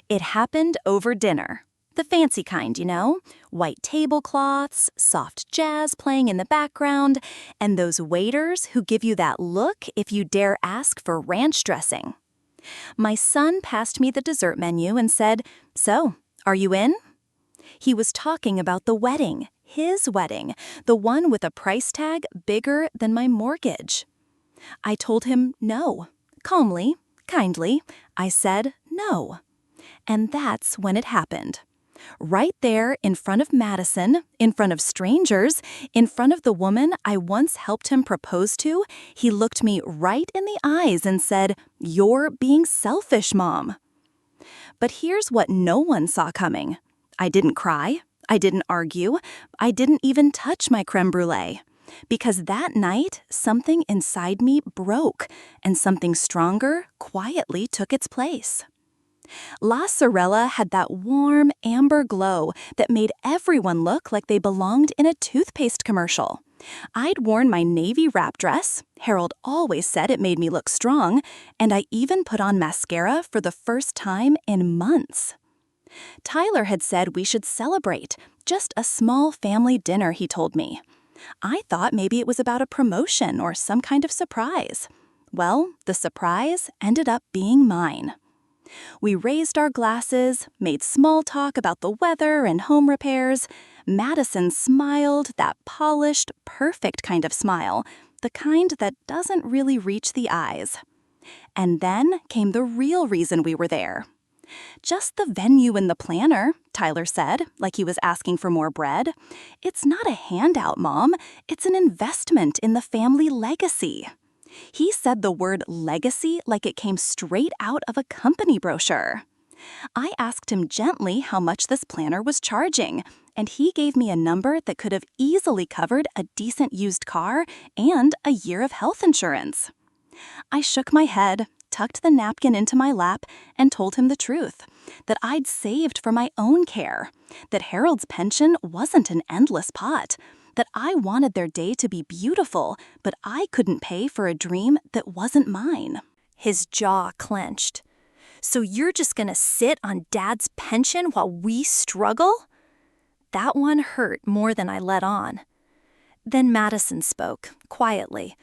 It happened over dinner. The fancy kind, you know? White tablecloths, soft jazz playing in the background, and those waiters who give you that look if you dare ask for ranch dressing. My son passed me the dessert menu and said, "So, are you in?" He was talking about the wedding, his wedding, the one with a price tag bigger than my mortgage. I told him no. Calmly, kindly, I said no. And that's when it happened. Right there in front of Madison, in front of strangers, in front of the woman I once helped him propose to, he looked me right in the eyes and said, "You're being selfish, Mom." But here's what no one saw coming. I didn't cry. I didn't argue. I didn't even touch my crème brûlée. Because that night, something inside me broke, and something stronger quietly took its place. La Sorella had that warm, amber glow that made everyone look like they belonged in a toothpaste commercial. I'd worn my navy wrap dress, Harold always said it made me look strong, and I even put on mascara for the first time in months. Tyler had said we should celebrate, just a small family dinner, he told me. I thought maybe it was about a promotion or some kind of surprise. Well, the surprise ended up being mine. We raised our glasses, made small talk about the weather and home repairs. Madison smiled, that polished, perfect kind of smile, the kind that doesn't really reach the eyes. And then came the real reason we were there. "Just the venue and the planner," Tyler said, like he was asking for more bread. "It's not a handout, Mom. It's an investment in the family legacy." He said the word legacy like it came straight out of a company brochure. I asked him gently how much this planner was charging, and he gave me a number that could have easily covered a decent used car and a year of health insurance. I shook my head, tucked the napkin into my lap, and told him the truth, that I'd saved for my own care, that Harold's pension wasn't an endless pot, that I wanted their day to be beautiful, but I couldn't pay for a dream that wasn't mine. His jaw clenched. "So you're just gonna sit on Dad's pension while we struggle?" That one hurt more than I let on. Then Madison spoke, quietly.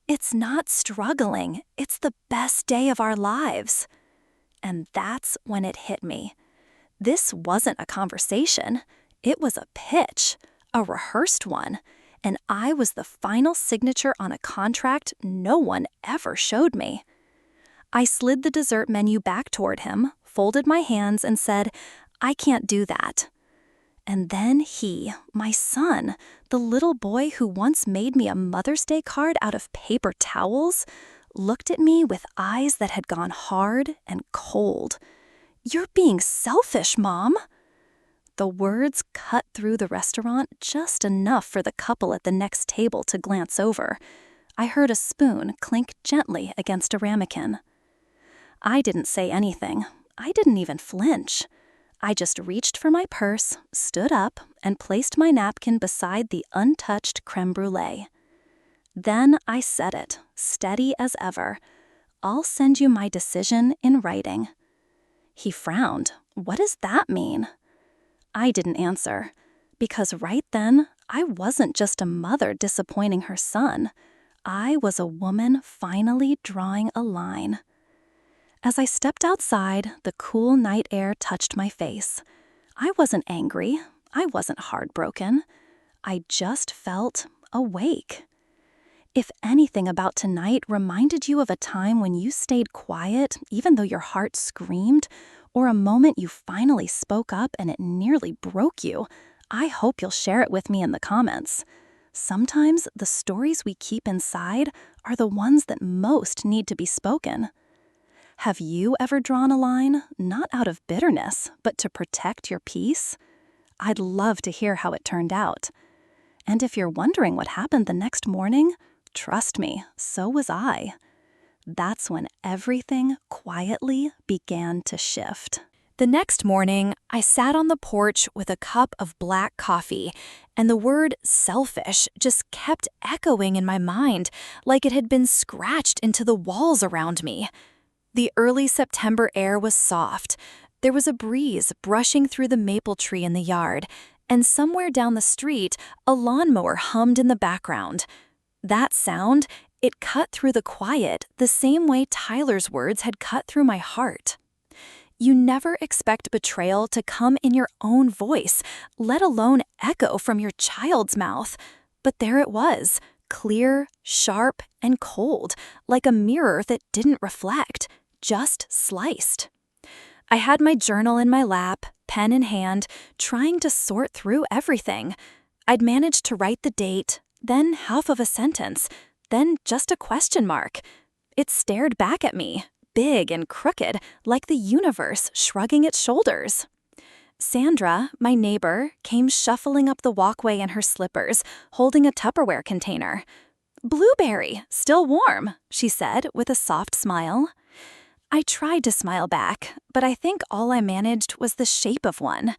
"It's not struggling. It's the best day of our lives." And that's when it hit me. This wasn't a conversation. It was a pitch, a rehearsed one, and I was the final signature on a contract no one ever showed me. I slid the dessert menu back toward him, folded my hands, and said, "I can't do that." And then he, my son, the little boy who once made me a Mother's Day card out of paper towels, looked at me with eyes that had gone hard and cold. "You're being selfish, Mom." The words cut through the restaurant just enough for the couple at the next table to glance over. I heard a spoon clink gently against a ramekin. I didn't say anything. I didn't even flinch. I just reached for my purse, stood up, and placed my napkin beside the untouched crème brûlée. Then I said it, steady as ever. "I'll send you my decision in writing." He frowned. "What does that mean?" I didn't answer, because right then, I wasn't just a mother disappointing her son. I was a woman finally drawing a line. As I stepped outside, the cool night air touched my face. I wasn't angry. I wasn't heartbroken. I just felt awake. If anything about tonight reminded you of a time when you stayed quiet, even though your heart screamed, or a moment you finally spoke up and it nearly broke you, I hope you'll share it with me in the comments. Sometimes the stories we keep inside are the ones that most need to be spoken. Have you ever drawn a line, not out of bitterness, but to protect your peace? I'd love to hear how it turned out. And if you're wondering what happened the next morning, trust me, so was I. That's when everything quietly began to shift. The next morning, I sat on the porch with a cup of black coffee, and the word selfish just kept echoing in my mind like it had been scratched into the walls around me. The early September air was soft, There was a breeze brushing through the maple tree in the yard, and somewhere down the street, a lawnmower hummed in the background. That sound, it cut through the quiet the same way Tyler's words had cut through my heart. You never expect betrayal to come in your own voice, let alone echo from your child's mouth. But there it was, clear, sharp, and cold, like a mirror that didn't reflect, just sliced. I had my journal in my lap, pen in hand, trying to sort through everything. I'd managed to write the date, then half of a sentence, then just a question mark. It stared back at me, big and crooked, like the universe shrugging its shoulders. Sandra, my neighbor, came shuffling up the walkway in her slippers, holding a Tupperware container. "Blueberry, still warm," she said with a soft smile. I tried to smile back, but I think all I managed was the shape of one.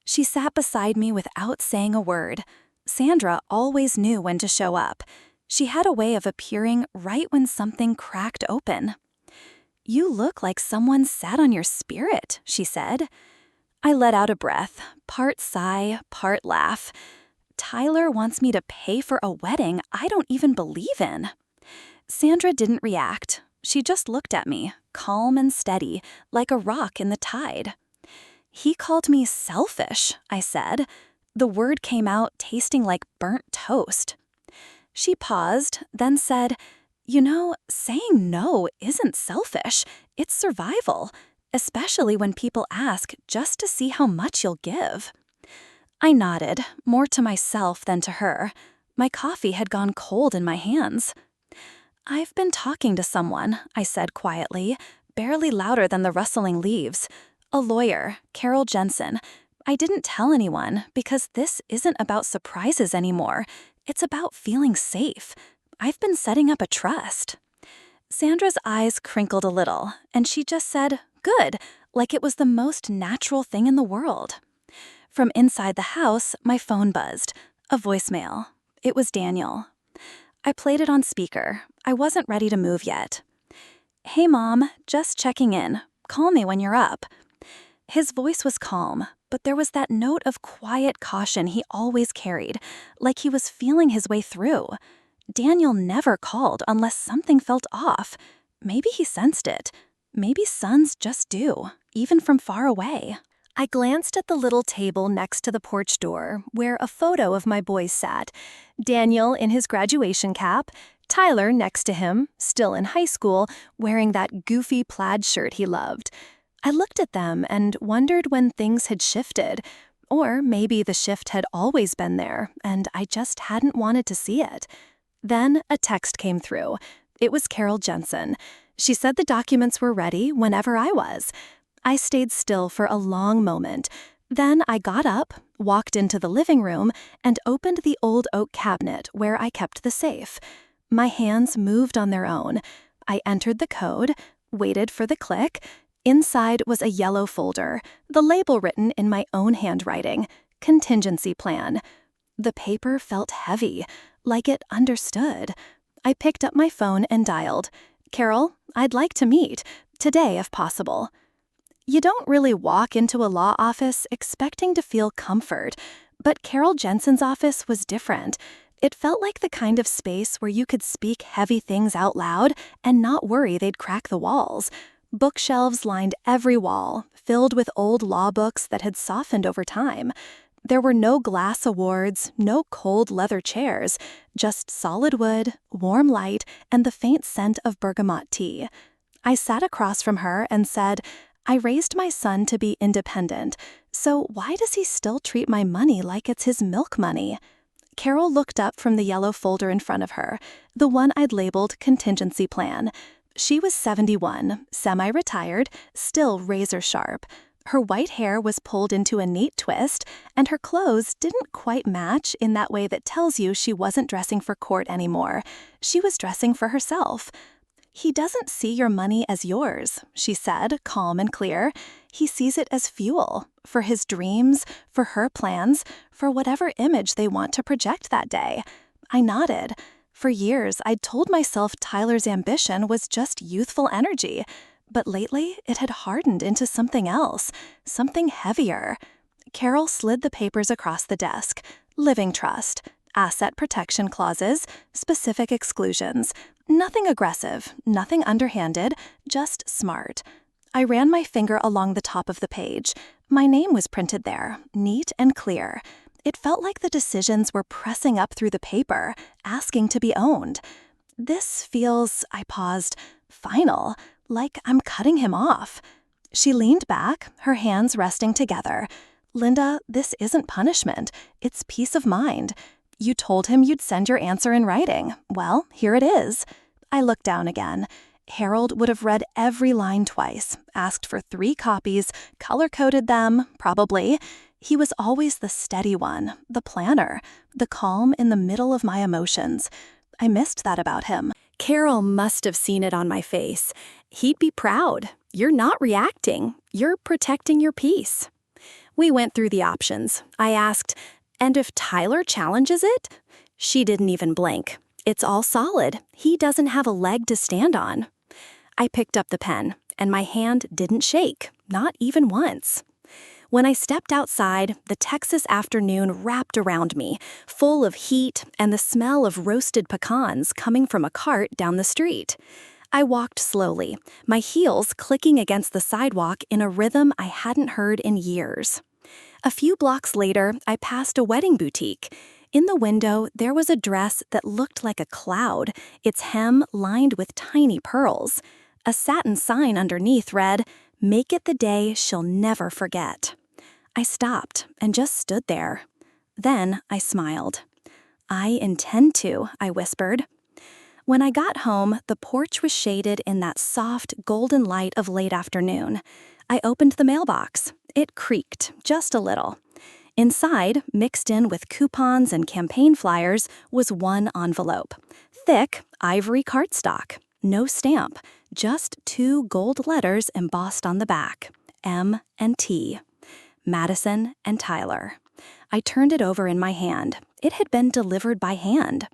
She sat beside me without saying a word. Sandra always knew when to show up. She had a way of appearing right when something cracked open. "You look like someone sat on your spirit," she said. I let out a breath, part sigh, part laugh. Tyler wants me to pay for a wedding I don't even believe in. Sandra didn't react. She just looked at me, calm and steady, like a rock in the tide. "He called me selfish," I said. The word came out tasting like burnt toast. She paused, then said, "You know, saying no isn't selfish. It's survival, especially when people ask just to see how much you'll give." I nodded, more to myself than to her. My coffee had gone cold in my hands. "I've been talking to someone," I said quietly, barely louder than the rustling leaves. "A lawyer, Carol Jensen. I didn't tell anyone because this isn't about surprises anymore. It's about feeling safe. I've been setting up a trust." Sandra's eyes crinkled a little, and she just said, "Good," like it was the most natural thing in the world. From inside the house, my phone buzzed. A voicemail. It was Daniel. I played it on speaker. I wasn't ready to move yet. "Hey, Mom, just checking in. Call me when you're up." His voice was calm, but there was that note of quiet caution he always carried, like he was feeling his way through. Daniel never called unless something felt off. Maybe he sensed it. Maybe sons just do, even from far away. I glanced at the little table next to the porch door, where a photo of my boys sat. Daniel in his graduation cap, Tyler next to him, still in high school, wearing that goofy plaid shirt he loved. I looked at them and wondered when things had shifted, or maybe the shift had always been there, and I just hadn't wanted to see it. Then a text came through. It was Carol Jensen. She said the documents were ready whenever I was. I stayed still for a long moment. Then I got up, walked into the living room, and opened the old oak cabinet where I kept the safe. My hands moved on their own. I entered the code, waited for the click. Inside was a yellow folder, the label written in my own handwriting, "Contingency Plan." The paper felt heavy, like it understood. I picked up my phone and dialed. "Carol, I'd like to meet, today if possible." You don't really walk into a law office expecting to feel comfort, but Carol Jensen's office was different. It felt like the kind of space where you could speak heavy things out loud and not worry they'd crack the walls. Bookshelves lined every wall, filled with old law books that had softened over time. There were no glass awards, no cold leather chairs, just solid wood, warm light, and the faint scent of bergamot tea. I sat across from her and said, "I raised my son to be independent, so why does he still treat my money like it's his milk money?" Carol looked up from the yellow folder in front of her, the one I'd labeled Contingency Plan. She was 71, semi-retired, still razor sharp. Her white hair was pulled into a neat twist, and her clothes didn't quite match in that way that tells you she wasn't dressing for court anymore. She was dressing for herself. "He doesn't see your money as yours," she said, calm and clear. "He sees it as fuel, for his dreams, for her plans, for whatever image they want to project that day." I nodded. For years, I'd told myself Tyler's ambition was just youthful energy. But lately, it had hardened into something else, something heavier. Carol slid the papers across the desk. Living trust, asset protection clauses, specific exclusions. Nothing aggressive, nothing underhanded, just smart. I ran my finger along the top of the page. My name was printed there, neat and clear. It felt like the decisions were pressing up through the paper, asking to be owned. This feels, I paused, final, like I'm cutting him off. She leaned back, her hands resting together. Linda, this isn't punishment. It's peace of mind. You told him you'd send your answer in writing. Well, here it is. I looked down again. Harold would have read every line twice, asked for 3 copies, color-coded them, probably. He was always the steady one, the planner, the calm in the middle of my emotions. I missed that about him. Carol must have seen it on my face. He'd be proud. You're not reacting. You're protecting your peace. We went through the options. I asked, and if Tyler challenges it? She didn't even blink. It's all solid. He doesn't have a leg to stand on. I picked up the pen, and my hand didn't shake, not even once. When I stepped outside, the Texas afternoon wrapped around me, full of heat and the smell of roasted pecans coming from a cart down the street. I walked slowly, my heels clicking against the sidewalk in a rhythm I hadn't heard in years. A few blocks later, I passed a wedding boutique. In the window, there was a dress that looked like a cloud, its hem lined with tiny pearls. A satin sign underneath read, "Make it the day she'll never forget." I stopped and just stood there. Then I smiled. "I intend to," I whispered. When I got home, the porch was shaded in that soft, golden light of late afternoon. I opened the mailbox. It creaked, just a little. Inside, mixed in with coupons and campaign flyers, was one envelope. Thick, ivory cardstock. No stamp, just 2 gold letters embossed on the back. M and T. Madison and Tyler. I turned it over in my hand. It had been delivered by hand.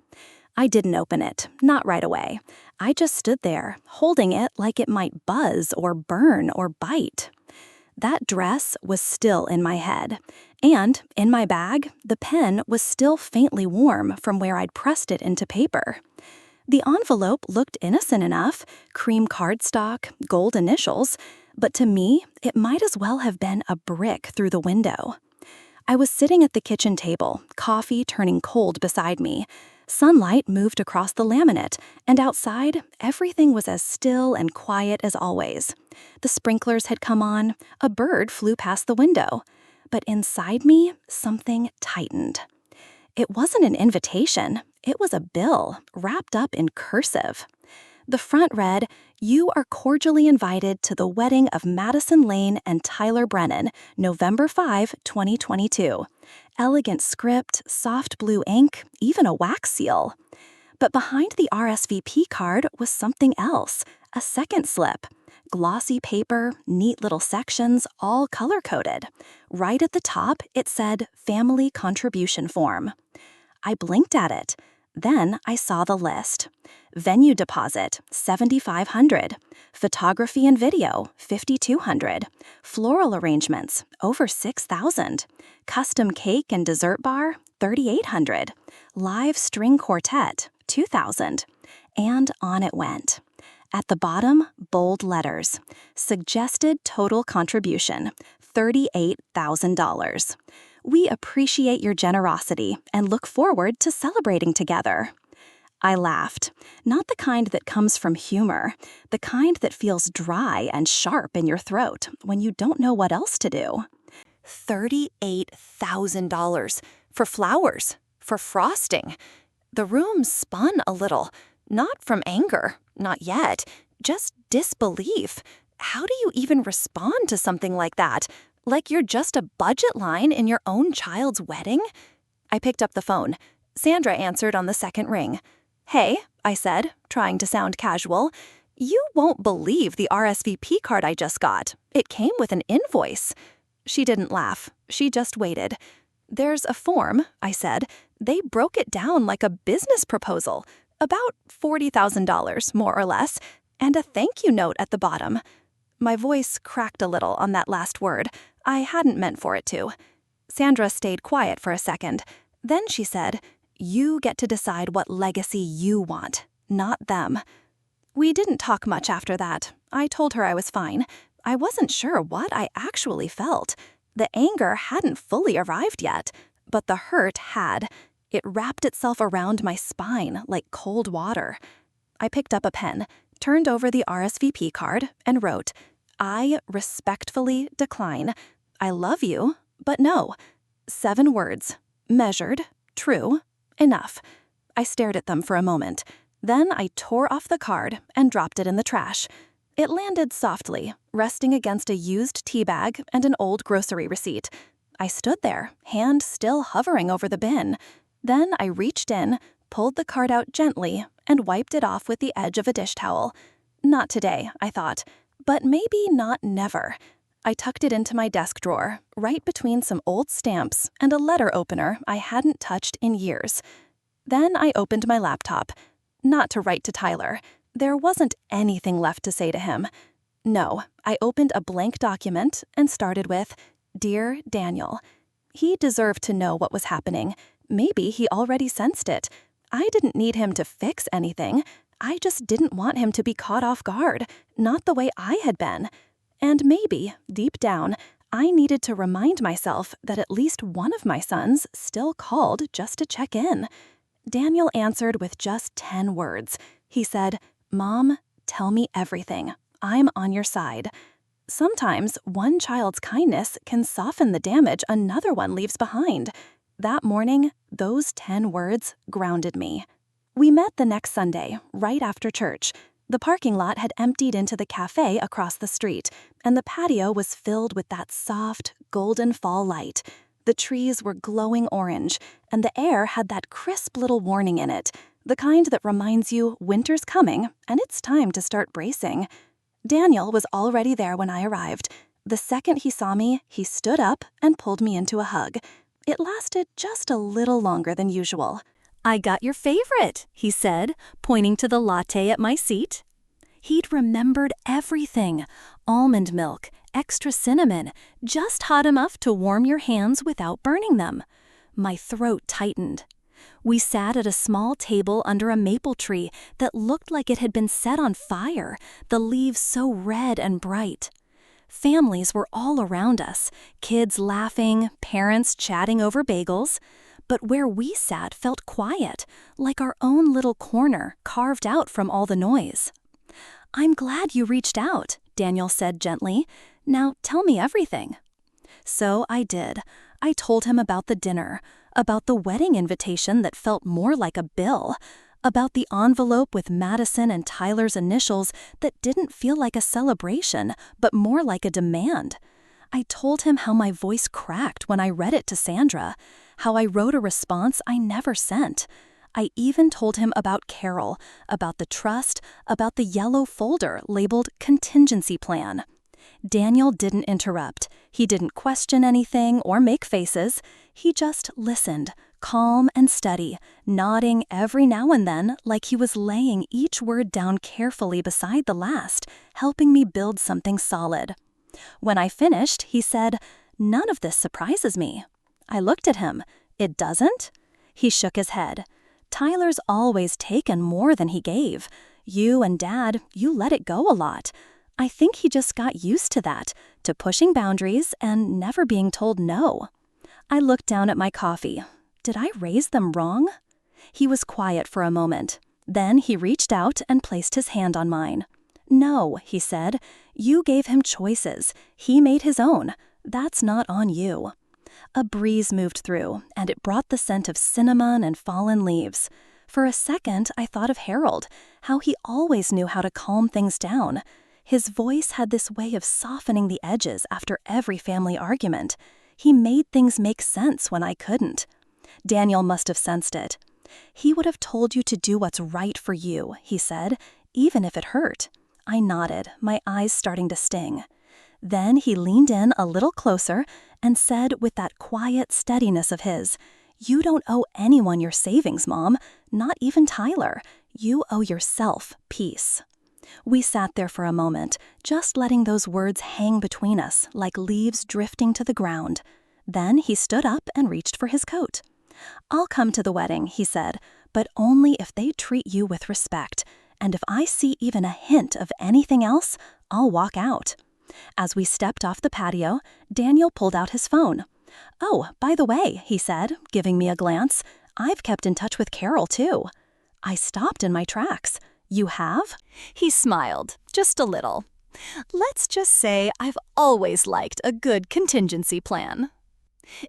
I didn't open it, not right away. I just stood there, holding it like it might buzz or burn or bite. That dress was still in my head. And in my bag, the pen was still faintly warm from where I'd pressed it into paper. The envelope looked innocent enough, cream cardstock, gold initials, but to me, it might as well have been a brick through the window. I was sitting at the kitchen table, coffee turning cold beside me. Sunlight moved across the laminate, and outside, everything was as still and quiet as always. The sprinklers had come on, a bird flew past the window. But inside me, something tightened. It wasn't an invitation. It was a bill, wrapped up in cursive. The front read, "You are cordially invited to the wedding of Madison Lane and Tyler Brennan, November 5, 2022. Elegant script, soft blue ink, even a wax seal. But behind the RSVP card was something else, a second slip. Glossy paper, neat little sections, all color-coded. Right at the top, it said, "Family Contribution Form." I blinked at it. Then I saw the list. Venue deposit, $7,500. Photography and video, $5,200. Floral arrangements, over $6,000. Custom cake and dessert bar, $3,800. Live string quartet, $2,000. And on it went. At the bottom, bold letters. Suggested total contribution, $38,000. We appreciate your generosity and look forward to celebrating together. I laughed, not the kind that comes from humor, the kind that feels dry and sharp in your throat when you don't know what else to do. $38,000 for flowers, for frosting. The room spun a little, not from anger, not yet, just disbelief. How do you even respond to something like that? Like you're just a budget line in your own child's wedding? I picked up the phone. Sandra answered on the second ring. "Hey," I said, trying to sound casual. "You won't believe the RSVP card I just got. It came with an invoice." She didn't laugh. She just waited. "There's a form," I said. "They broke it down like a business proposal. About $40,000, more or less. And a thank you note at the bottom. My voice cracked a little on that last word. I hadn't meant for it to. Sandra stayed quiet for a second. Then she said, "You get to decide what legacy you want, not them." We didn't talk much after that. I told her I was fine. I wasn't sure what I actually felt. The anger hadn't fully arrived yet, but the hurt had. It wrapped itself around my spine like cold water. I picked up a pen, turned over the RSVP card, and wrote, "I respectfully decline. I love you, but no." 7 words. Measured, true, enough. I stared at them for a moment. Then I tore off the card and dropped it in the trash. It landed softly, resting against a used tea bag and an old grocery receipt. I stood there, hand still hovering over the bin. Then I reached in, pulled the card out gently, and wiped it off with the edge of a dish towel. Not today, I thought, but maybe not never. I tucked it into my desk drawer, right between some old stamps and a letter opener I hadn't touched in years. Then I opened my laptop. Not to write to Tyler. There wasn't anything left to say to him. No, I opened a blank document and started with, "Dear Daniel." He deserved to know what was happening. Maybe he already sensed it. I didn't need him to fix anything. I just didn't want him to be caught off guard, not the way I had been. And maybe, deep down, I needed to remind myself that at least one of my sons still called just to check in. Daniel answered with just 10 words. He said, "Mom, tell me everything. I'm on your side." Sometimes one child's kindness can soften the damage another one leaves behind. That morning, those 10 words grounded me. We met the next Sunday, right after church. The parking lot had emptied into the cafe across the street, and the patio was filled with that soft, golden fall light. The trees were glowing orange, and the air had that crisp little warning in it, the kind that reminds you winter's coming and it's time to start bracing. Daniel was already there when I arrived. The second he saw me, he stood up and pulled me into a hug. It lasted just a little longer than usual. "I got your favorite," he said, pointing to the latte at my seat. He'd remembered everything. Almond milk, extra cinnamon, just hot enough to warm your hands without burning them. My throat tightened. We sat at a small table under a maple tree that looked like it had been set on fire, the leaves so red and bright. Families were all around us, kids laughing, parents chatting over bagels. But where we sat felt quiet, like our own little corner carved out from all the noise. "I'm glad you reached out," Daniel said gently. "Now tell me everything." So I did. I told him about the dinner, about the wedding invitation that felt more like a bill, about the envelope with Madison and Tyler's initials that didn't feel like a celebration, but more like a demand. I told him how my voice cracked when I read it to Sandra, how I wrote a response I never sent. I even told him about Carol, about the trust, about the yellow folder labeled contingency plan. Daniel didn't interrupt. He didn't question anything or make faces. He just listened, calm and steady, nodding every now and then like he was laying each word down carefully beside the last, helping me build something solid. When I finished, he said, "None of this surprises me." I looked at him. "It doesn't?" He shook his head. "Tyler's always taken more than he gave. You and Dad, you let it go a lot. I think he just got used to that, to pushing boundaries and never being told no." I looked down at my coffee. Did I raise them wrong? He was quiet for a moment. Then he reached out and placed his hand on mine. "No," he said, "you gave him choices. He made his own. That's not on you." A breeze moved through, and it brought the scent of cinnamon and fallen leaves. For a second, I thought of Harold, how he always knew how to calm things down. His voice had this way of softening the edges after every family argument. He made things make sense when I couldn't. Daniel must have sensed it. "He would have told you to do what's right for you," he said, "even if it hurt." I nodded, my eyes starting to sting. Then he leaned in a little closer and said with that quiet steadiness of his, "You don't owe anyone your savings, Mom, not even Tyler. You owe yourself peace." We sat there for a moment, just letting those words hang between us like leaves drifting to the ground. Then he stood up and reached for his coat. "I'll come to the wedding," he said, "but only if they treat you with respect. And if I see even a hint of anything else, I'll walk out." As we stepped off the patio, Daniel pulled out his phone. "Oh, by the way," he said, giving me a glance, "I've kept in touch with Carol, too." I stopped in my tracks. "You have?" He smiled, just a little. "Let's just say I've always liked a good contingency plan."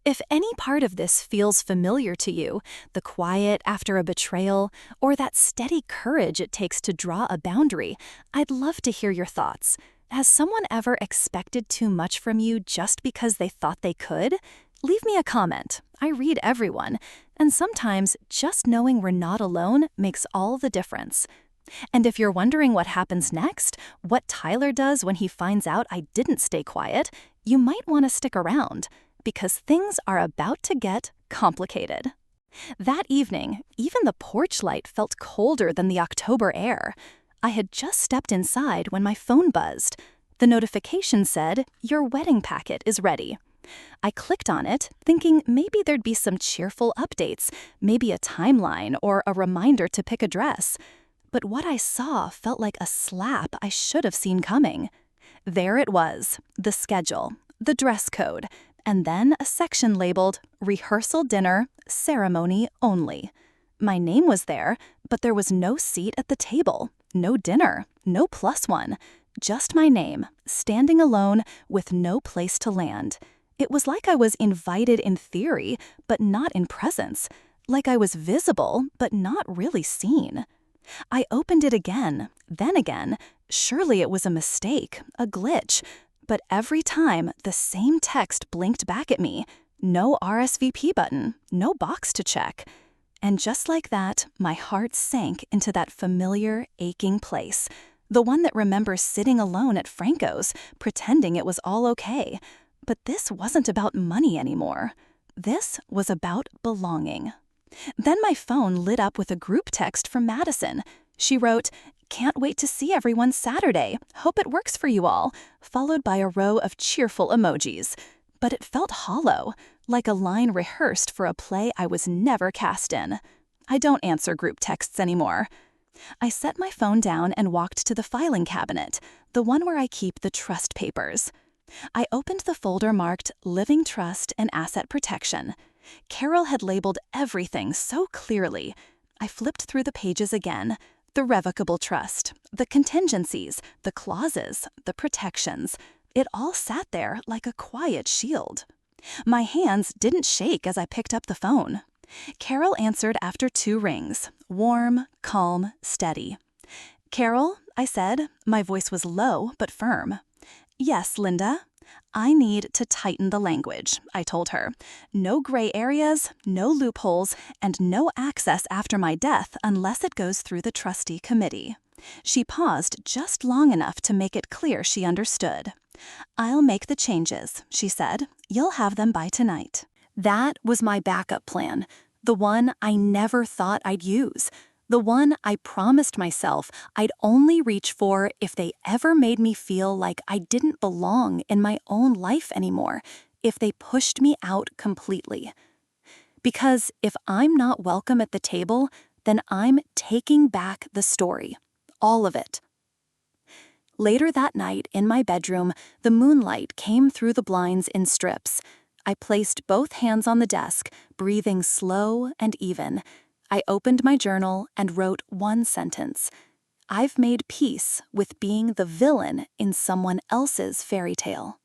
If any part of this feels familiar to you, the quiet after a betrayal, or that steady courage it takes to draw a boundary, I'd love to hear your thoughts. Has someone ever expected too much from you just because they thought they could? Leave me a comment. I read everyone, and sometimes just knowing we're not alone makes all the difference. And if you're wondering what happens next, what Tyler does when he finds out I didn't stay quiet, you might want to stick around, because things are about to get complicated. That evening, even the porch light felt colder than the October air. I had just stepped inside when my phone buzzed. The notification said, "Your wedding packet is ready." I clicked on it, thinking maybe there'd be some cheerful updates, maybe a timeline or a reminder to pick a dress. But what I saw felt like a slap I should have seen coming. There it was, the schedule, the dress code, and then a section labeled "Rehearsal Dinner, Ceremony Only." My name was there, but there was no seat at the table, no dinner, no +1, just my name, standing alone with no place to land. It was like I was invited in theory, but not in presence, like I was visible, but not really seen. I opened it again, then again. Surely it was a mistake, a glitch. But every time, the same text blinked back at me. No RSVP button, no box to check. And just like that, my heart sank into that familiar, aching place. The one that remembers sitting alone at Franco's, pretending it was all okay. But this wasn't about money anymore. This was about belonging. Then my phone lit up with a group text from Madison. She wrote, "Can't wait to see everyone Saturday. Hope it works for you all," followed by a row of cheerful emojis. But it felt hollow, like a line rehearsed for a play I was never cast in. I don't answer group texts anymore. I set my phone down and walked to the filing cabinet, the one where I keep the trust papers. I opened the folder marked Living Trust and Asset Protection. Carol had labeled everything so clearly. I flipped through the pages again. The revocable trust, the contingencies, the clauses, the protections. It all sat there like a quiet shield. My hands didn't shake as I picked up the phone. Carol answered after 2 rings, warm, calm, steady. "Carol," I said. My voice was low but firm. "Yes, Linda." "I need to tighten the language," I told her. "No gray areas, no loopholes, and no access after my death unless it goes through the trustee committee." She paused just long enough to make it clear she understood. "I'll make the changes," she said. "You'll have them by tonight." That was my backup plan, the one I never thought I'd use. The one I promised myself I'd only reach for if they ever made me feel like I didn't belong in my own life anymore, if they pushed me out completely. Because if I'm not welcome at the table, then I'm taking back the story, all of it. Later that night, in my bedroom, the moonlight came through the blinds in strips. I placed both hands on the desk, breathing slow and even. I opened my journal and wrote one sentence. I've made peace with being the villain in someone else's fairy tale.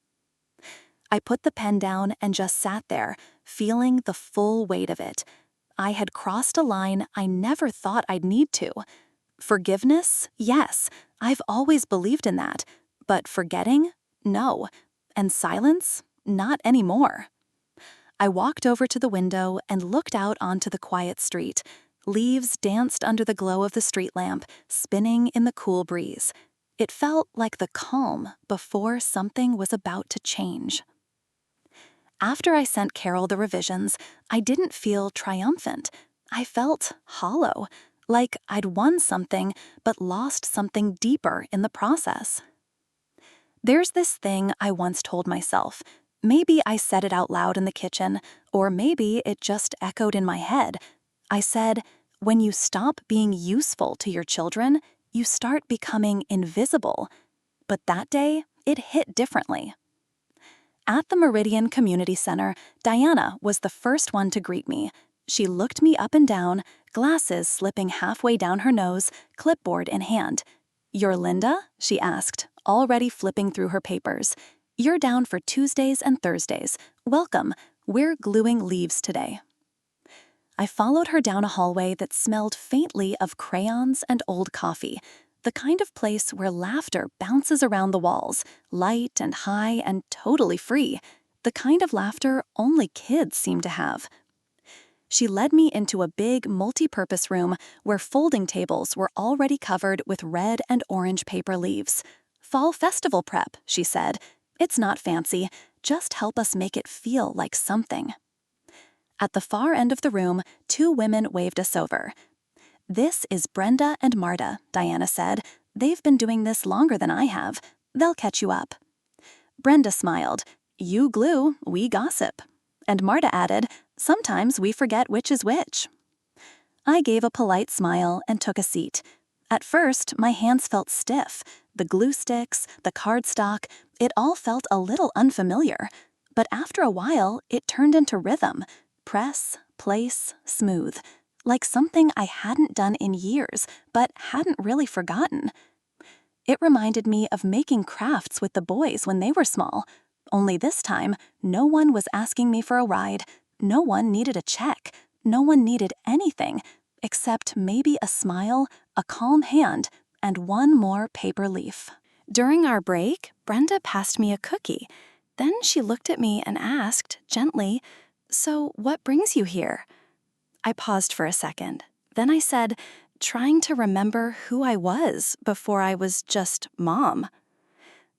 I put the pen down and just sat there, feeling the full weight of it. I had crossed a line I never thought I'd need to. Forgiveness? Yes, I've always believed in that. But forgetting? No. And silence? Not anymore. I walked over to the window and looked out onto the quiet street. Leaves danced under the glow of the street lamp, spinning in the cool breeze. It felt like the calm before something was about to change. After I sent Carol the revisions, I didn't feel triumphant. I felt hollow, like I'd won something but lost something deeper in the process. There's this thing I once told myself. Maybe I said it out loud in the kitchen, or maybe it just echoed in my head. I said, when you stop being useful to your children, you start becoming invisible. But that day, it hit differently. At the Meridian Community Center, Diana was the first one to greet me. She looked me up and down, glasses slipping halfway down her nose, clipboard in hand. "You're Linda?" she asked, already flipping through her papers. "You're down for Tuesdays and Thursdays. Welcome. We're gluing leaves today." I followed her down a hallway that smelled faintly of crayons and old coffee, the kind of place where laughter bounces around the walls, light and high and totally free, the kind of laughter only kids seem to have. She led me into a big multi-purpose room where folding tables were already covered with red and orange paper leaves. "Fall festival prep," she said. "It's not fancy, just help us make it feel like something." At the far end of the room, two women waved us over. "This is Brenda and Marta," Diana said. "They've been doing this longer than I have. They'll catch you up." Brenda smiled. "You glue, we gossip." And Marta added, "Sometimes we forget which is which." I gave a polite smile and took a seat. At first, my hands felt stiff. The glue sticks, the cardstock, it all felt a little unfamiliar. But after a while, it turned into rhythm. Press, place, smooth. Like something I hadn't done in years, but hadn't really forgotten. It reminded me of making crafts with the boys when they were small. Only this time, no one was asking me for a ride. No one needed a check. No one needed anything, except maybe a smile, a calm hand, and one more paper leaf. During our break, Brenda passed me a cookie. Then she looked at me and asked, gently, "So what brings you here?" I paused for a second. Then I said, "Trying to remember who I was before I was just Mom."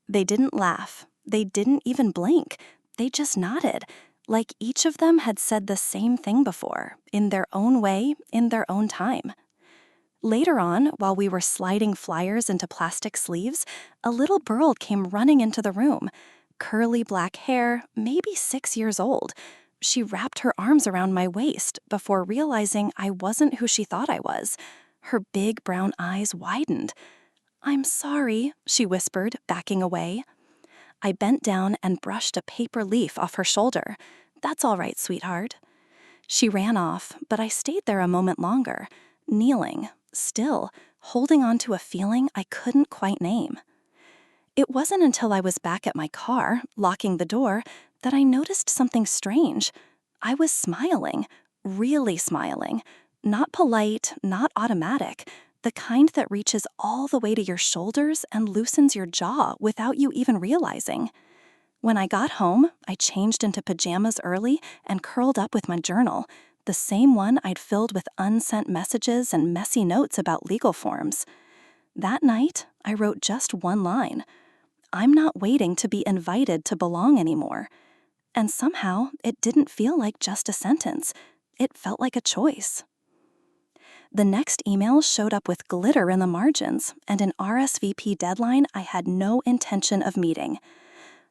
They didn't laugh. They didn't even blink. They just nodded, like each of them had said the same thing before, in their own way, in their own time. Later on, while we were sliding flyers into plastic sleeves, a little girl came running into the room. Curly black hair, maybe 6 years old. She wrapped her arms around my waist before realizing I wasn't who she thought I was. Her big brown eyes widened. "I'm sorry," she whispered, backing away. I bent down and brushed a paper leaf off her shoulder. "That's all right, sweetheart." She ran off, but I stayed there a moment longer, kneeling, still, holding on to a feeling I couldn't quite name. It wasn't until I was back at my car, locking the door, that I noticed something strange. I was smiling, really smiling. Not polite, not automatic, the kind that reaches all the way to your shoulders and loosens your jaw without you even realizing. When I got home, I changed into pajamas early and curled up with my journal, the same one I'd filled with unsent messages and messy notes about legal forms. That night, I wrote just one line. I'm not waiting to be invited to belong anymore. And somehow, it didn't feel like just a sentence. It felt like a choice. The next email showed up with glitter in the margins and an RSVP deadline I had no intention of meeting.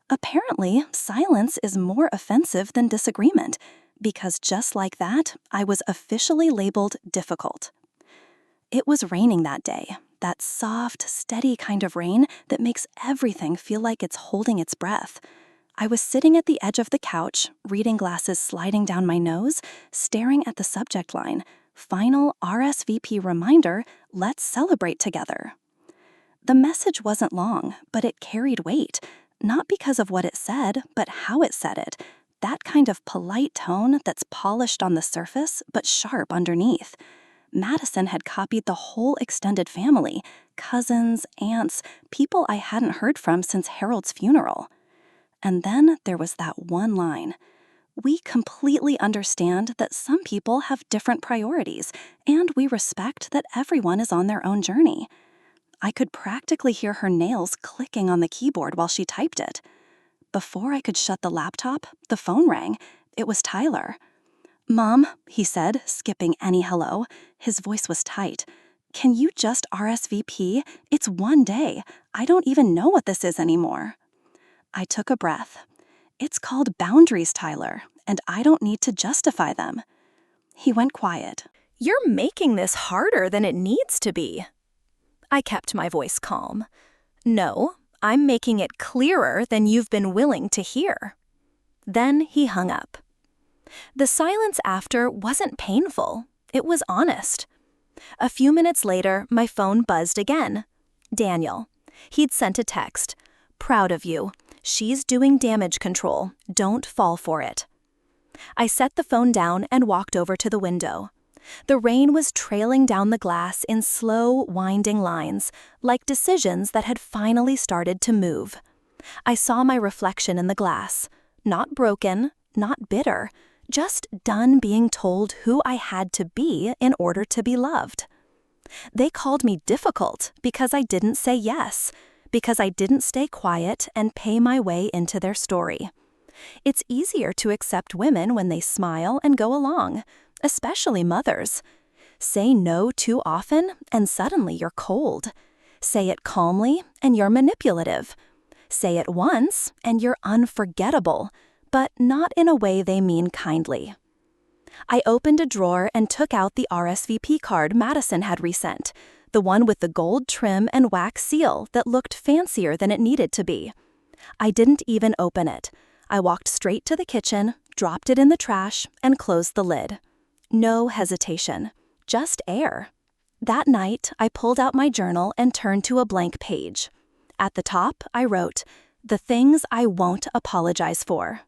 Apparently, silence is more offensive than disagreement, because just like that, I was officially labeled difficult. It was raining that day, that soft, steady kind of rain that makes everything feel like it's holding its breath. I was sitting at the edge of the couch, reading glasses sliding down my nose, staring at the subject line, "Final RSVP reminder, let's celebrate together." The message wasn't long, but it carried weight, not because of what it said, but how it said it. That kind of polite tone that's polished on the surface, but sharp underneath. Madison had copied the whole extended family, cousins, aunts, people I hadn't heard from since Harold's funeral. And then there was that one line. "We completely understand that some people have different priorities, and we respect that everyone is on their own journey." I could practically hear her nails clicking on the keyboard while she typed it. Before I could shut the laptop, the phone rang. It was Tyler. "Mom," he said, skipping any hello. His voice was tight. "Can you just RSVP? It's one day. I don't even know what this is anymore." I took a breath. "It's called boundaries, Tyler, and I don't need to justify them." He went quiet. "You're making this harder than it needs to be." I kept my voice calm. "No, I'm making it clearer than you've been willing to hear." Then he hung up. The silence after wasn't painful. It was honest. A few minutes later, my phone buzzed again. Daniel. He'd sent a text. "Proud of you. She's doing damage control. Don't fall for it." I set the phone down and walked over to the window. The rain was trailing down the glass in slow, winding lines, like decisions that had finally started to move. I saw my reflection in the glass. Not broken, not bitter, just done being told who I had to be in order to be loved. They called me difficult because I didn't say yes, because I didn't stay quiet and pay my way into their story. It's easier to accept women when they smile and go along, especially mothers. Say no too often and suddenly you're cold. Say it calmly and you're manipulative. Say it once and you're unforgettable, but not in a way they mean kindly. I opened a drawer and took out the RSVP card Madison had resent, the one with the gold trim and wax seal that looked fancier than it needed to be. I didn't even open it. I walked straight to the kitchen, dropped it in the trash, and closed the lid. No hesitation, just air. That night, I pulled out my journal and turned to a blank page. At the top, I wrote, "The things I won't apologize for."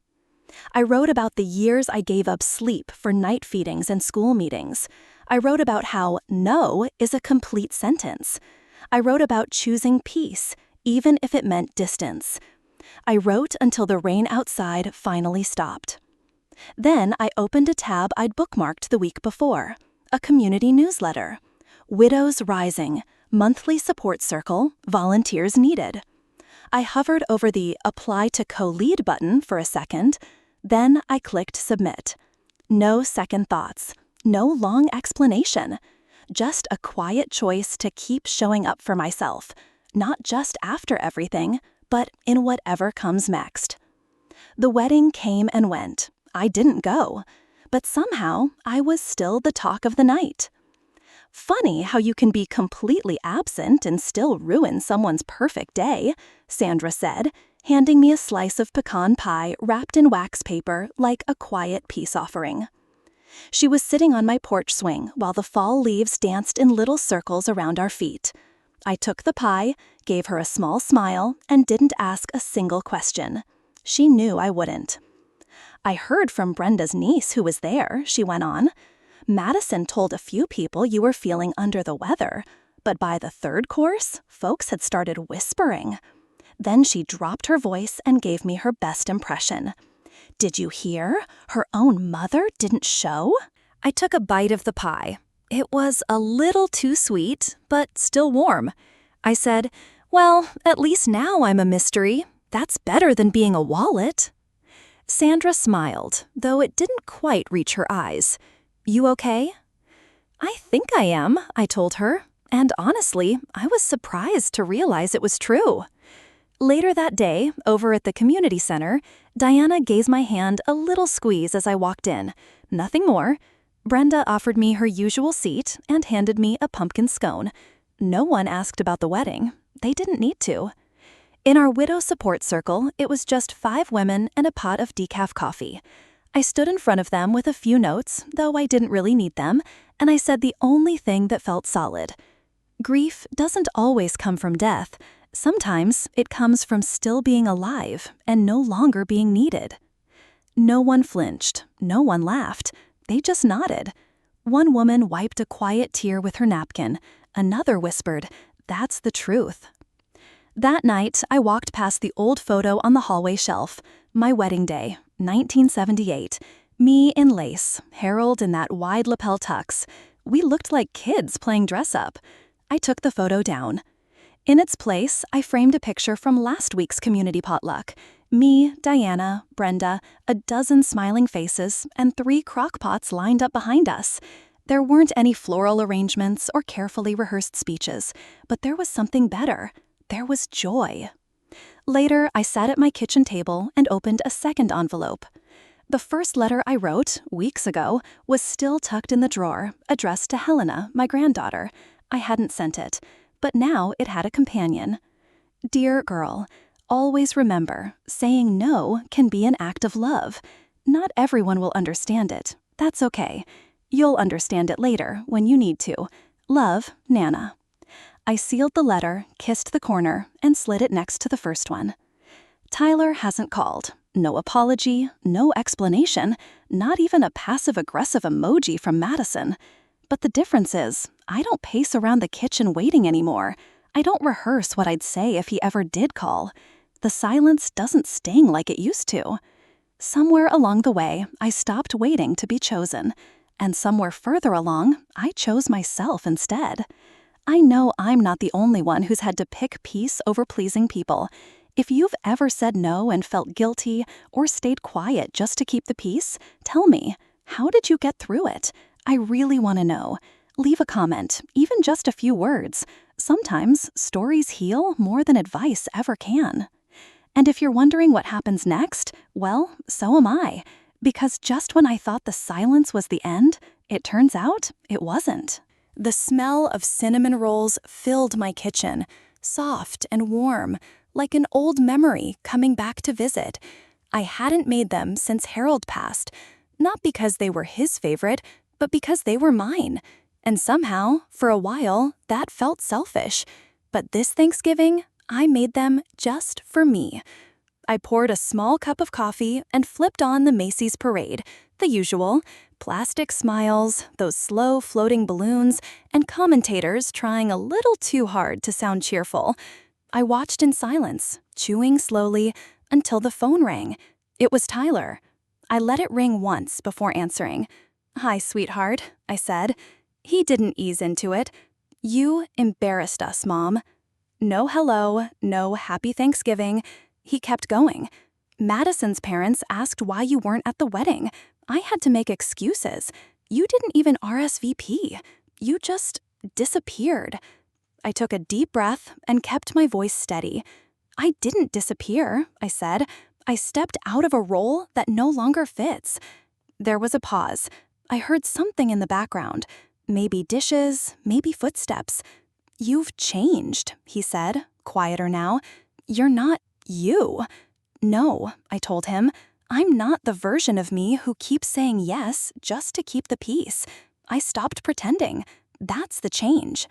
I wrote about the years I gave up sleep for night feedings and school meetings. I wrote about how no is a complete sentence. I wrote about choosing peace, even if it meant distance. I wrote until the rain outside finally stopped. Then I opened a tab I'd bookmarked the week before, a community newsletter. Widows Rising, monthly support circle, volunteers needed. I hovered over the Apply to Co-Lead button for a second. Then I clicked Submit. No second thoughts, no long explanation. Just a quiet choice to keep showing up for myself, not just after everything, but in whatever comes next. The wedding came and went. I didn't go, but somehow I was still the talk of the night. Funny how you can be completely absent and still ruin someone's perfect day, Sandra said, handing me a slice of pecan pie wrapped in wax paper like a quiet peace offering. She was sitting on my porch swing while the fall leaves danced in little circles around our feet. I took the pie, gave her a small smile, and didn't ask a single question. She knew I wouldn't. "I heard from Brenda's niece who was there," she went on. "Madison told a few people you were feeling under the weather, but by the third course, folks had started whispering." Then she dropped her voice and gave me her best impression. "Did you hear? Her own mother didn't show?" I took a bite of the pie. It was a little too sweet, but still warm. I said, "Well, at least now I'm a mystery. That's better than being a wallet." Sandra smiled, though it didn't quite reach her eyes. "You okay?" "I think I am," I told her, and honestly, I was surprised to realize it was true. Later that day, over at the community center, Diana gave my hand a little squeeze as I walked in. Nothing more. Brenda offered me her usual seat and handed me a pumpkin scone. No one asked about the wedding. They didn't need to. In our widow support circle, it was just 5 women and a pot of decaf coffee. I stood in front of them with a few notes, though I didn't really need them, and I said the only thing that felt solid. Grief doesn't always come from death. Sometimes it comes from still being alive and no longer being needed. No one flinched. No one laughed. They just nodded. One woman wiped a quiet tear with her napkin. Another whispered, "That's the truth." That night, I walked past the old photo on the hallway shelf. My wedding day, 1978. Me in lace, Harold in that wide lapel tux. We looked like kids playing dress-up. I took the photo down. In its place, I framed a picture from last week's community potluck. Me, Diana, Brenda, a dozen smiling faces, and 3 crock pots lined up behind us. There weren't any floral arrangements or carefully rehearsed speeches, but there was something better. There was joy. Later, I sat at my kitchen table and opened a second envelope. The first letter I wrote, weeks ago, was still tucked in the drawer, addressed to Helena, my granddaughter. I hadn't sent it, but now it had a companion. Dear girl, always remember, saying no can be an act of love. Not everyone will understand it. That's okay. You'll understand it later when you need to. Love, Nana. I sealed the letter, kissed the corner, and slid it next to the first one. Tyler hasn't called. No apology, no explanation, not even a passive-aggressive emoji from Madison. But the difference is, I don't pace around the kitchen waiting anymore. I don't rehearse what I'd say if he ever did call. The silence doesn't sting like it used to. Somewhere along the way, I stopped waiting to be chosen. And somewhere further along, I chose myself instead. I know I'm not the only one who's had to pick peace over pleasing people. If you've ever said no and felt guilty or stayed quiet just to keep the peace, tell me, how did you get through it? I really want to know. Leave a comment, even just a few words. Sometimes stories heal more than advice ever can. And if you're wondering what happens next, well, so am I. Because just when I thought the silence was the end, it turns out it wasn't. The smell of cinnamon rolls filled my kitchen, soft and warm, like an old memory coming back to visit. I hadn't made them since Harold passed, not because they were his favorite, but because they were mine. And somehow, for a while, that felt selfish. But this Thanksgiving, I made them just for me. I poured a small cup of coffee and flipped on the Macy's parade, the usual, plastic smiles, those slow floating balloons, and commentators trying a little too hard to sound cheerful. I watched in silence, chewing slowly, until the phone rang. It was Tyler. I let it ring once before answering. "Hi, sweetheart," I said. He didn't ease into it. "You embarrassed us, Mom." No hello, no happy Thanksgiving. He kept going. "Madison's parents asked why you weren't at the wedding. I had to make excuses. You didn't even RSVP. You just disappeared." I took a deep breath and kept my voice steady. "I didn't disappear," I said. "I stepped out of a role that no longer fits." There was a pause. I heard something in the background. Maybe dishes, maybe footsteps. "You've changed," he said, quieter now. "You're not you." "No," I told him. "I'm not the version of me who keeps saying yes just to keep the peace. I stopped pretending. That's the change."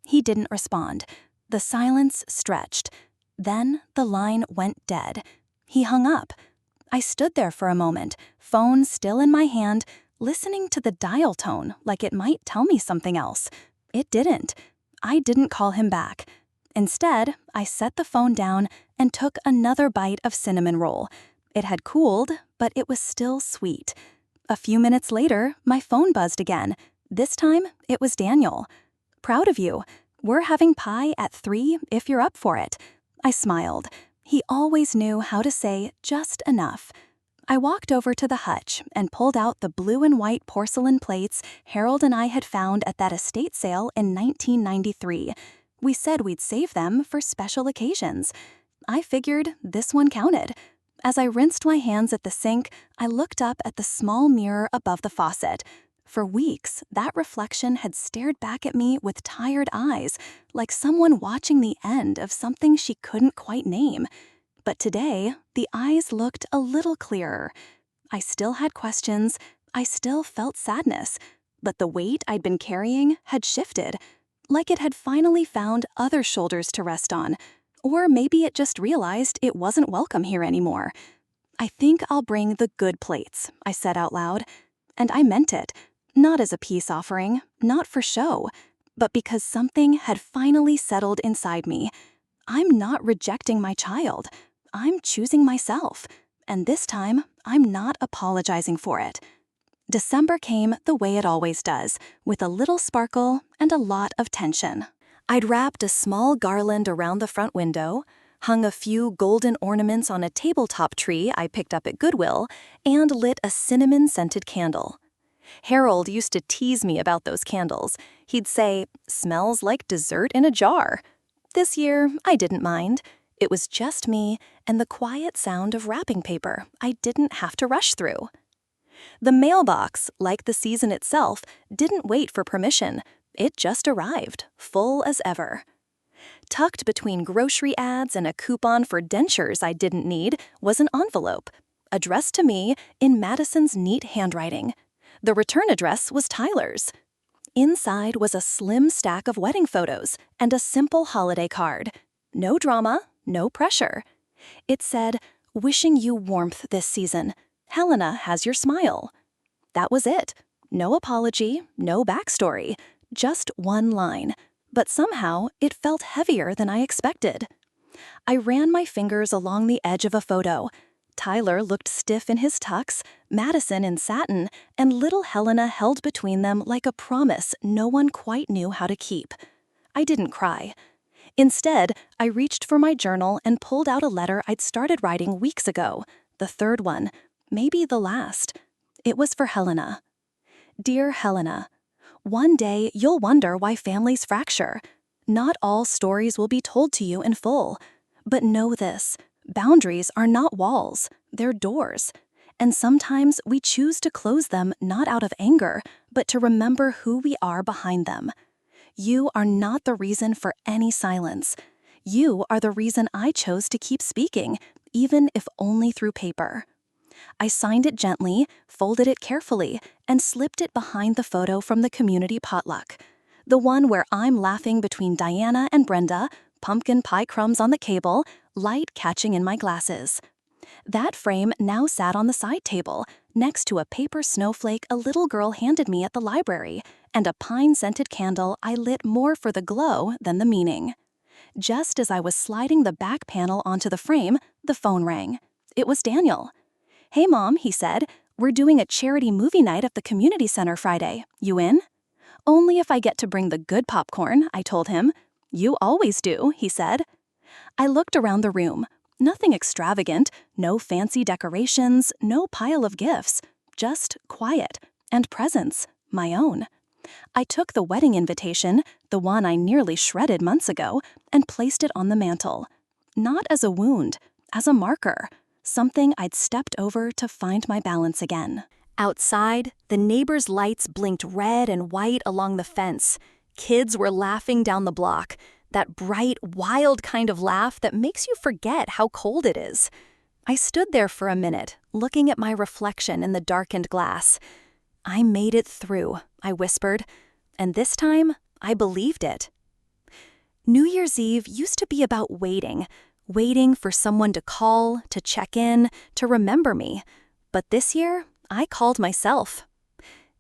He didn't respond. The silence stretched. Then the line went dead. He hung up. I stood there for a moment, phone still in my hand, listening to the dial tone like it might tell me something else. It didn't. I didn't call him back. Instead, I set the phone down and took another bite of cinnamon roll. It had cooled, but it was still sweet. A few minutes later, my phone buzzed again. This time, it was Daniel. "Proud of you. We're having pie at 3 if you're up for it." I smiled. He always knew how to say just enough. I walked over to the hutch and pulled out the blue and white porcelain plates Harold and I had found at that estate sale in 1993. We said we'd save them for special occasions. I figured this one counted. As I rinsed my hands at the sink, I looked up at the small mirror above the faucet. For weeks, that reflection had stared back at me with tired eyes, like someone watching the end of something she couldn't quite name. But today, the eyes looked a little clearer. I still had questions, I still felt sadness, but the weight I'd been carrying had shifted, like it had finally found other shoulders to rest on. Or maybe it just realized it wasn't welcome here anymore. "I think I'll bring the good plates," I said out loud. And I meant it. Not as a peace offering, not for show, but because something had finally settled inside me. I'm not rejecting my child. I'm choosing myself. And this time, I'm not apologizing for it. December came the way it always does, with a little sparkle and a lot of tension. I'd wrapped a small garland around the front window, hung a few golden ornaments on a tabletop tree I picked up at Goodwill, and lit a cinnamon-scented candle. Harold used to tease me about those candles. He'd say, "Smells like dessert in a jar." This year, I didn't mind. It was just me and the quiet sound of wrapping paper I didn't have to rush through. The mailbox, like the season itself, didn't wait for permission. It just arrived, full as ever. Tucked between grocery ads and a coupon for dentures I didn't need was an envelope, addressed to me in Madison's neat handwriting. The return address was Tyler's. Inside was a slim stack of wedding photos and a simple holiday card. No drama, no pressure. It said, "Wishing you warmth this season. Helena has your smile." That was it. No apology, no backstory, just one line. But somehow, it felt heavier than I expected. I ran my fingers along the edge of a photo. Tyler looked stiff in his tux, Madison in satin, and little Helena held between them like a promise no one quite knew how to keep. I didn't cry. Instead, I reached for my journal and pulled out a letter I'd started writing weeks ago, the third one, maybe the last. It was for Helena. Dear Helena, one day you'll wonder why families fracture. Not all stories will be told to you in full. But know this, boundaries are not walls, they're doors. And sometimes we choose to close them not out of anger, but to remember who we are behind them. You are not the reason for any silence. You are the reason I chose to keep speaking, even if only through paper. I signed it gently, folded it carefully, and slipped it behind the photo from the community potluck. The one where I'm laughing between Diana and Brenda, pumpkin pie crumbs on the cable, light catching in my glasses. That frame now sat on the side table, next to a paper snowflake a little girl handed me at the library, and a pine-scented candle I lit more for the glow than the meaning. Just as I was sliding the back panel onto the frame, the phone rang. It was Daniel. "Hey, Mom," he said, "we're doing a charity movie night at the community center Friday. You in?" "Only if I get to bring the good popcorn," I told him. "You always do," he said. I looked around the room. Nothing extravagant, no fancy decorations, no pile of gifts. Just quiet and presence, my own. I took the wedding invitation, the one I nearly shredded months ago, and placed it on the mantel. Not as a wound, as a marker. Something I'd stepped over to find my balance again. Outside, the neighbors' lights blinked red and white along the fence. Kids were laughing down the block, that bright, wild kind of laugh that makes you forget how cold it is. I stood there for a minute, looking at my reflection in the darkened glass. "I made it through," I whispered, and this time, I believed it. New Year's Eve used to be about waiting for someone to call, to check in, to remember me. But this year, I called myself.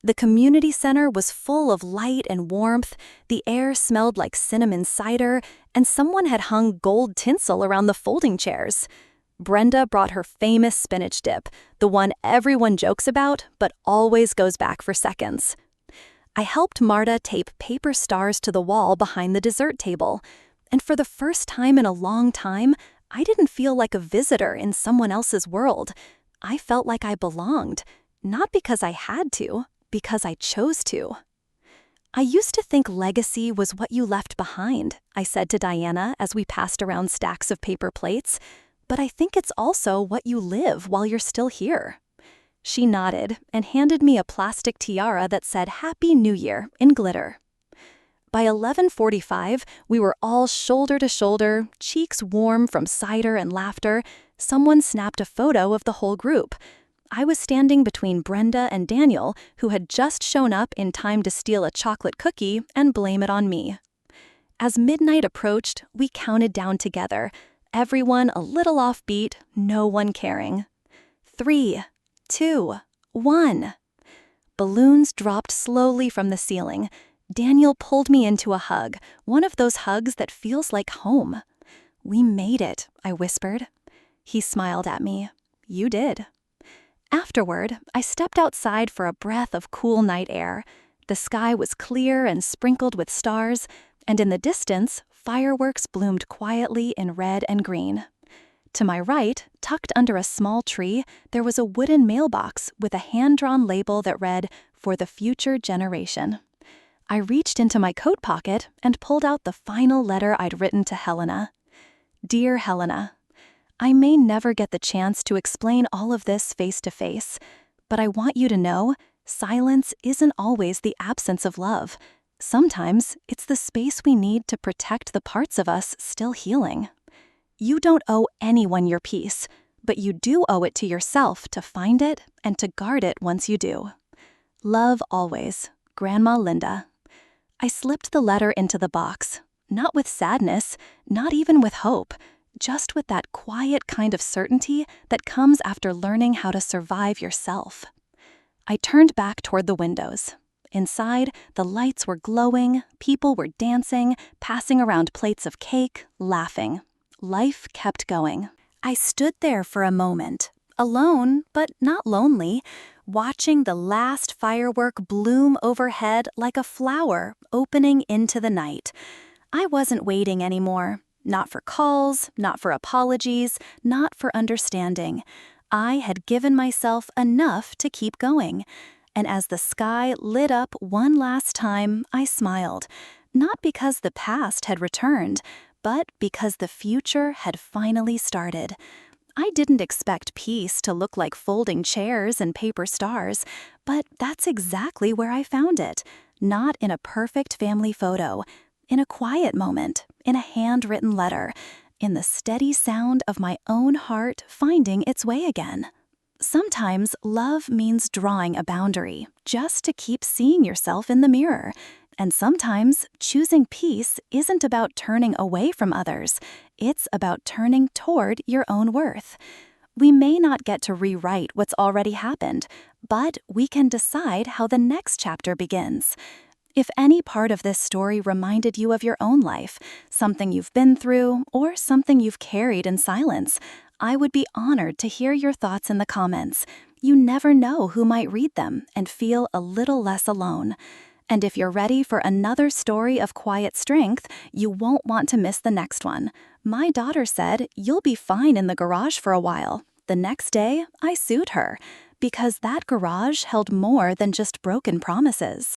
The community center was full of light and warmth, the air smelled like cinnamon cider, and someone had hung gold tinsel around the folding chairs. Brenda brought her famous spinach dip, the one everyone jokes about but always goes back for seconds. I helped Marta tape paper stars to the wall behind the dessert table. And for the first time in a long time, I didn't feel like a visitor in someone else's world. I felt like I belonged, not because I had to, because I chose to. "I used to think legacy was what you left behind," I said to Diana as we passed around stacks of paper plates, "but I think it's also what you live while you're still here." She nodded and handed me a plastic tiara that said Happy New Year in glitter. By 11:45, we were all shoulder to shoulder, cheeks warm from cider and laughter. Someone snapped a photo of the whole group. I was standing between Brenda and Daniel, who had just shown up in time to steal a chocolate cookie and blame it on me. As midnight approached, we counted down together, everyone a little offbeat, no one caring. 3, 2, 1. Balloons dropped slowly from the ceiling. Daniel pulled me into a hug, one of those hugs that feels like home. "We made it," I whispered. He smiled at me. "You did." Afterward, I stepped outside for a breath of cool night air. The sky was clear and sprinkled with stars, and in the distance, fireworks bloomed quietly in red and green. To my right, tucked under a small tree, there was a wooden mailbox with a hand-drawn label that read, "For the future generation." I reached into my coat pocket and pulled out the final letter I'd written to Helena. Dear Helena, I may never get the chance to explain all of this face to face, but I want you to know silence isn't always the absence of love. Sometimes it's the space we need to protect the parts of us still healing. You don't owe anyone your peace, but you do owe it to yourself to find it and to guard it once you do. Love always, Grandma Linda. I slipped the letter into the box, not with sadness, not even with hope, just with that quiet kind of certainty that comes after learning how to survive yourself. I turned back toward the windows. Inside, the lights were glowing, people were dancing, passing around plates of cake, laughing. Life kept going. I stood there for a moment, alone but not lonely, watching the last firework bloom overhead like a flower opening into the night. I wasn't waiting anymore. Not for calls, not for apologies, not for understanding. I had given myself enough to keep going. And as the sky lit up one last time, I smiled. Not because the past had returned, but because the future had finally started. I didn't expect peace to look like folding chairs and paper stars, but that's exactly where I found it. Not in a perfect family photo, in a quiet moment, in a handwritten letter, in the steady sound of my own heart finding its way again. Sometimes love means drawing a boundary just to keep seeing yourself in the mirror. And sometimes choosing peace isn't about turning away from others. It's about turning toward your own worth. We may not get to rewrite what's already happened, but we can decide how the next chapter begins. If any part of this story reminded you of your own life, something you've been through, or something you've carried in silence, I would be honored to hear your thoughts in the comments. You never know who might read them and feel a little less alone. And if you're ready for another story of quiet strength, you won't want to miss the next one. My daughter said, "You'll be fine in the garage for a while." The next day, I sued her, because that garage held more than just broken promises.